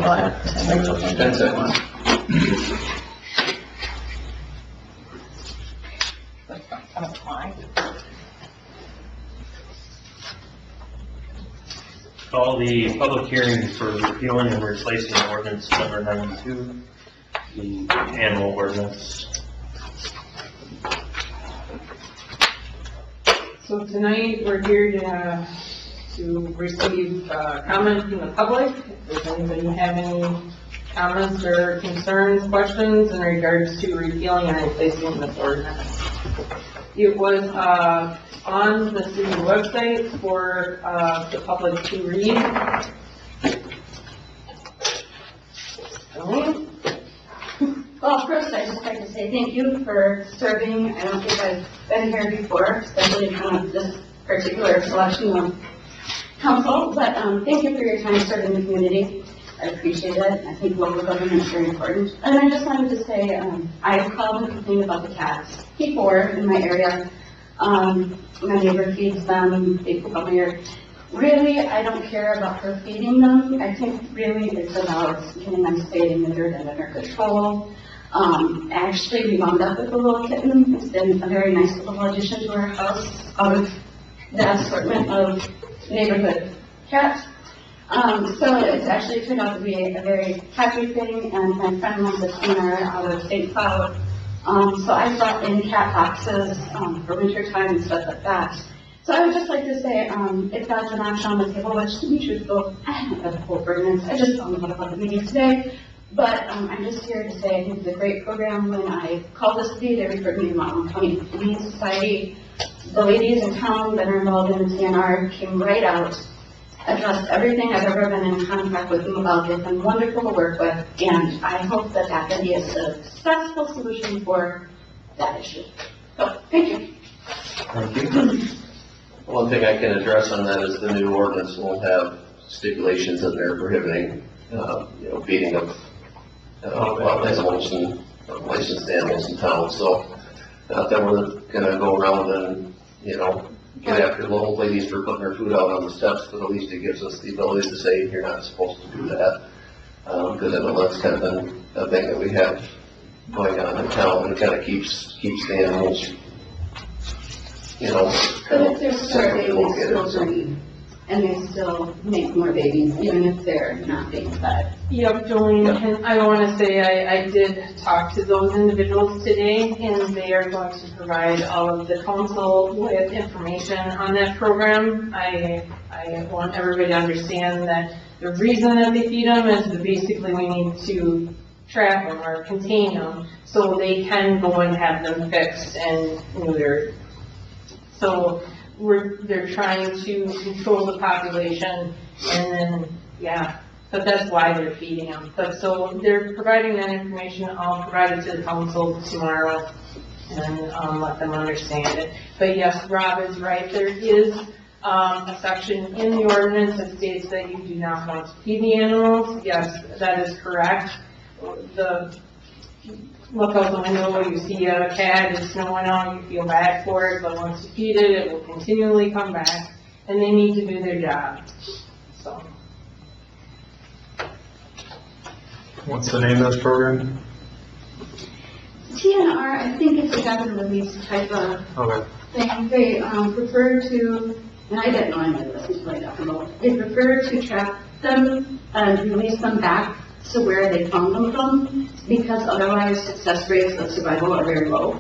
10 seconds. Call the public hearing for repealing and replacing ordinance number 92, the animal ordinance. So tonight we're here to receive comment from the public. Does anybody have any comments or concerns, questions in regards to repealing and replacing this ordinance? It was on the city website for the public to read. Well, first I'd just like to say thank you for serving. I don't think I've been here before, especially in this particular selection of council, but thank you for your time serving the community. I appreciate it. I think local government is very important. And I just wanted to say, I called and complained about the cats before in my area. My neighbor feeds them, they poop on my ear. Really, I don't care about her feeding them. I think really it's about getting them spayed and neutered and under control. Actually, we wound up with a little kitten. It's been a very nice little addition to our house out of the assortment of neighborhood cats. So it's actually turned out to be a very happy thing, and my friend wants a cleaner out of St. Cloud. So I brought in cat boxes for winter time and stuff like that. So I would just like to say, if that's an option on the table, which to be truthful, I haven't read the whole ordinance. I just found out about the meeting today. But I'm just here to say I think it's a great program. When I called the city, they referred me to Mountain County Humane Society. The ladies in town that are involved in the TNR came right out, addressed everything I've ever been in contact with them about. They've been wonderful to work with, and I hope that that can be a successful solution for that issue. So, thank you. Thank you. One thing I can address on that is the new ordinance will have stipulations in there prohibiting, feeding of wild animals and licensed animals in town. So, not that we're gonna go around and, get after the old ladies for putting their food out on the steps, but at least it gives us the ability to say, you're not supposed to do that. Because I know that's kind of been a thing that we have going on in town, and it kind of keeps the animals, But if they're starving, they still breed, and they still make more babies, even if they're not being fed. Yep, Jolene, and I want to say I did talk to those individuals today, and they are going to provide all of the council with information on that program. I want everybody to understand that the reason that they feed them is that basically we need to trap them or contain them so they can go and have them fixed and neutered. So they're trying to control the population, and then, but that's why they're feeding them. But so they're providing that information. I'll provide it to the council tomorrow and let them understand it. But yes, Rob is right. There is a section in the ordinance that states that you do not want to feed the animals. Yes, that is correct. Look out the window, you see a cat, it's snowing out, you feel bad for it, but once you feed it, it will continually come back, and they need to do their job. So. What's the name of this program? TNR, I think it's a rapid release type of thing. They prefer to, and I didn't know any of this until I got involved. They prefer to trap them and release them back to where they found them from, because otherwise success rates of survival are very low.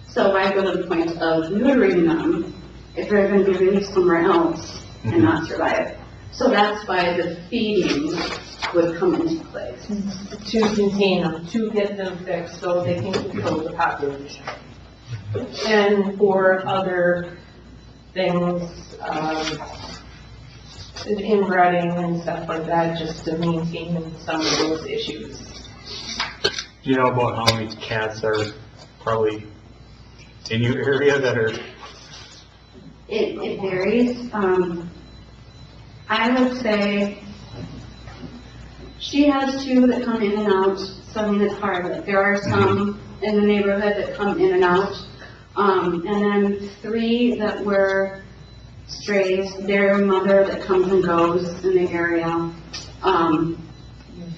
So I go to the point of neutering them if they're going to be released somewhere else and not survive. So that's why the feeding would come into place. To contain them, to get them fixed so they can control the population. And for other things, inbreeding and stuff like that, just to maintain some of those issues. Do you know about how many cats are probably in your area that are? It varies. I would say she has 2 that come in and out, so I mean it's hard. Like, there are some in the neighborhood that come in and out, and then 3 that were strays. Their mother that comes and goes in the area.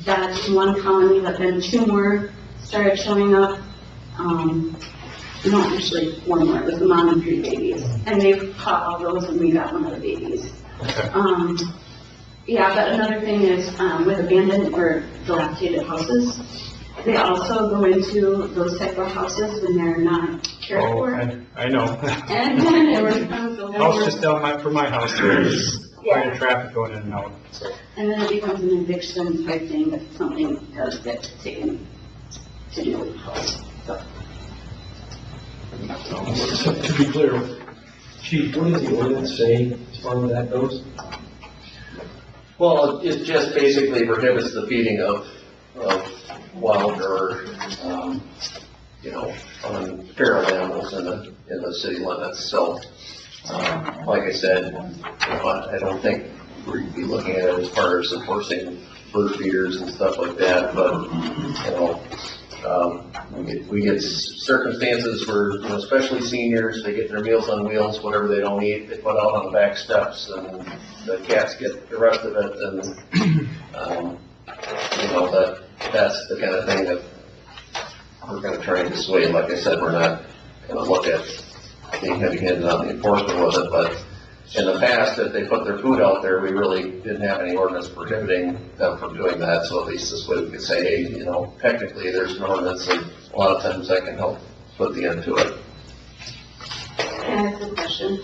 that in one colony, but then 2 more started showing up. No, actually, 1 more. It was the mom and 3 babies. And they caught all those and we got one of the babies. Yeah, but another thing is, with abandoned or dilapidated houses, they also go into those type of houses when they're not cared for. I know. And then it becomes a House whole, just down from my house, there's quite a traffic going in and out, so. and then it becomes an eviction type thing if something does get taken to do with the house. So to be clear, Chief, what does the ordinance say as far as that goes? Well, it just basically prohibits the feeding of wild or, on feral animals in the city limits. So, like I said, I don't think we'd be looking at it as far as enforcing bird feeders and stuff like that, but, we get circumstances where, especially seniors, they get their Meals on Wheels, whatever they don't eat, they put out on the back steps, and the cats get the rest of it, and, that's the kind of thing that we're going to try and dissuade. Like I said, we're not going to look at being heavy-handed on the enforcement with it, but in the past, if they put their food out there, we really didn't have any ordinance prohibiting them from doing that, so at least this way we could say, hey, technically there's an ordinance, and a lot of times that can help put the end to it. Can I ask a question?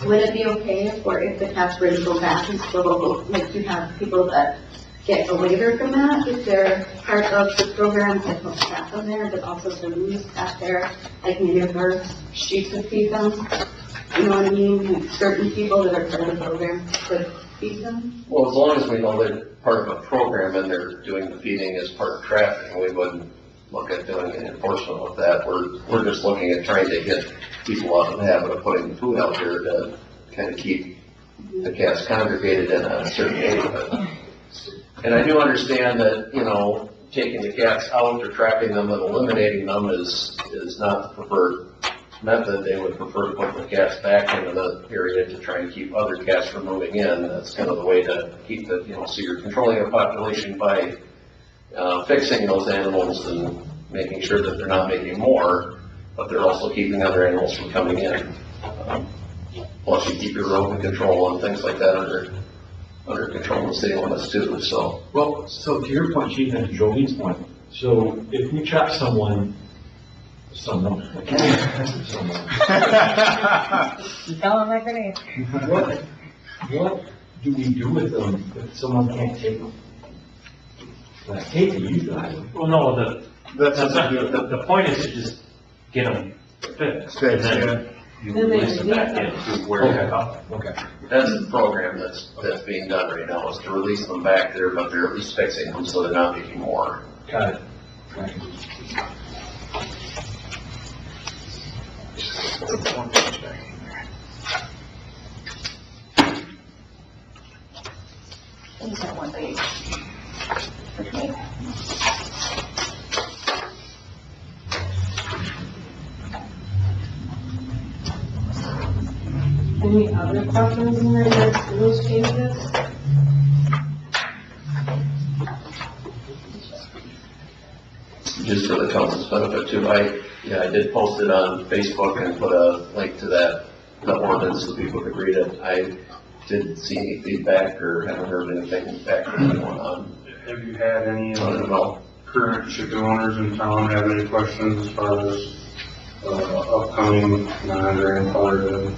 Would it be okay if the cats were to go back and still, like you have people that get a waiver from that, if they're part of the program, like put cats on there, but also to lose at there, like maybe if our streets would feed them? You know what I mean? Like certain people that are part of the program could feed them? Well, as long as we know they're part of a program and they're doing the feeding as part of trafficking, we wouldn't look at doing an enforcement with that. We're just looking at trying to get people out of the habit of putting food out there to kind of keep the cats congregated in a certain neighborhood. And I do understand that, taking the cats out or trapping them and eliminating them is not the preferred method. They would prefer to put the cats back into the area to try and keep other cats from moving in. That's kind of the way to keep the, so you're controlling a population by fixing those animals and making sure that they're not making more, but they're also keeping other animals from coming in. Plus you keep your rodent control and things like that under control in the city limits too, so. Well, so to your point, Chief, and to Jolene's point, so if we trap someone, You tell them like it is. what do we do with them if someone can't take them? Like, take them, you guys. Well, no, the point is to just get them fixed. And then you release them back into where they're from. Okay. That's the program that's being done right now, is to release them back there, but they're at least fixing them so they're not making more. Got it. Right. These are one page. Okay. Any other questions in regards to those changes? Just for the council's benefit too, I did post it on Facebook and put a link to the ordinance so people could read it. I didn't see any feedback or haven't heard anything back from anyone on. Have you had any I don't know. current chicken owners in town have any questions as far as upcoming non-grandfathered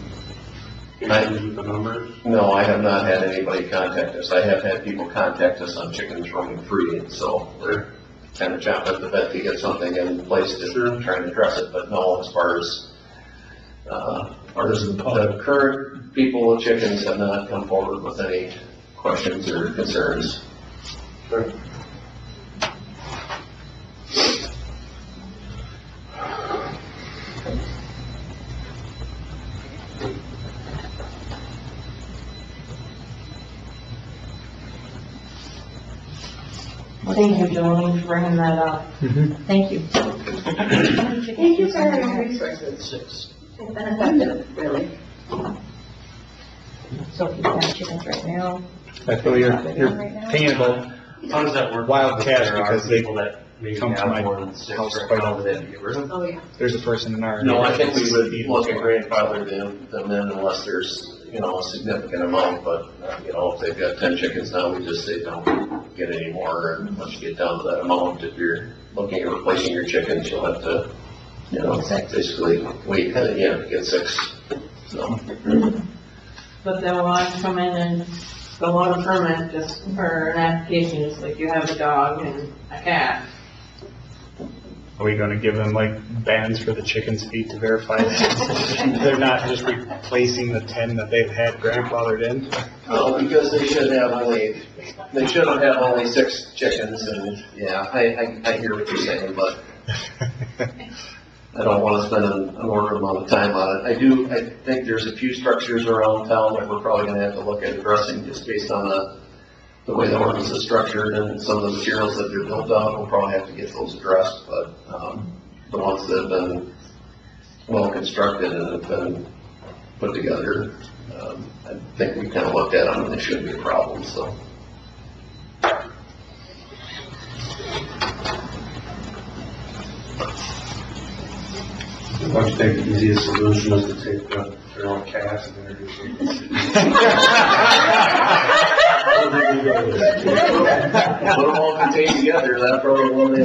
changes with the numbers? No, I have not had anybody contact us. I have had people contact us on chickens roaming free, and so we're kind of chomping at the bit to get something in place to try and address it. But no, as far as the current people with chickens have not come forward with any questions or concerns. Sure. Thank you, Jolene, for bringing that up. Thank you. Thank you for your resources. It's been effective, really. So if you have chickens right now, I feel you're paying about How does that work? Wildcats, There are because they people that maybe come to have my more than 6 house right quite now often. that they get rid of. Oh, yeah. There's a person in our. No, I think we would look at grandfather them in unless there's, a significant amount, but, if they've got 10 chickens now, we just say don't get any more, and once you get down to that amount, if you're looking at replacing your chickens, you'll have to, basically wait, to get 6, so. But they'll want to come in and fill out a permit just for an application, just like you have a dog and a cat. Are we gonna give them like bands for the chickens' feet to verify that they're not just replacing the 10 that they've had grandfathered in? Well, because they should have only 6 chickens, and, I hear what you're saying, but I don't want to spend an inordinate amount of time on it. I think there's a few structures around town that we're probably gonna have to look at addressing just based on the way the ordinance is structured and some of the materials that they're built on. We'll probably have to get those addressed, but, the ones that have been well constructed and have been put together, I think we kind of looked at them and they shouldn't be a problem, so. Why don't you think the easiest solution is to take the feral cats and introduce them? Put them all contained together, that probably won't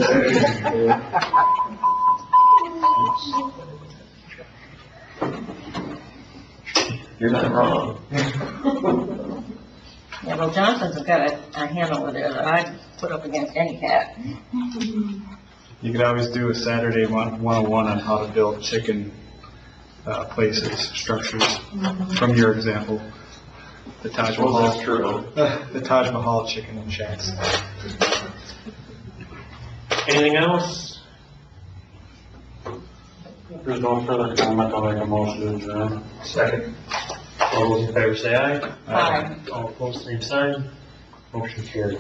You're not wrong. Yeah, well, Johnson's got a handle with it that I put up against any cat. You could always do a Saturday 101 on how to build chicken places, structures, from your example. The Taj Well, Mahal. that's true. The Taj Mahal chicken shacks. Anything else? If there's no further comment, I'll make a motion to adjourn. Second. All those in favor say aye. Aye. All opposed, same sign. Motion carried.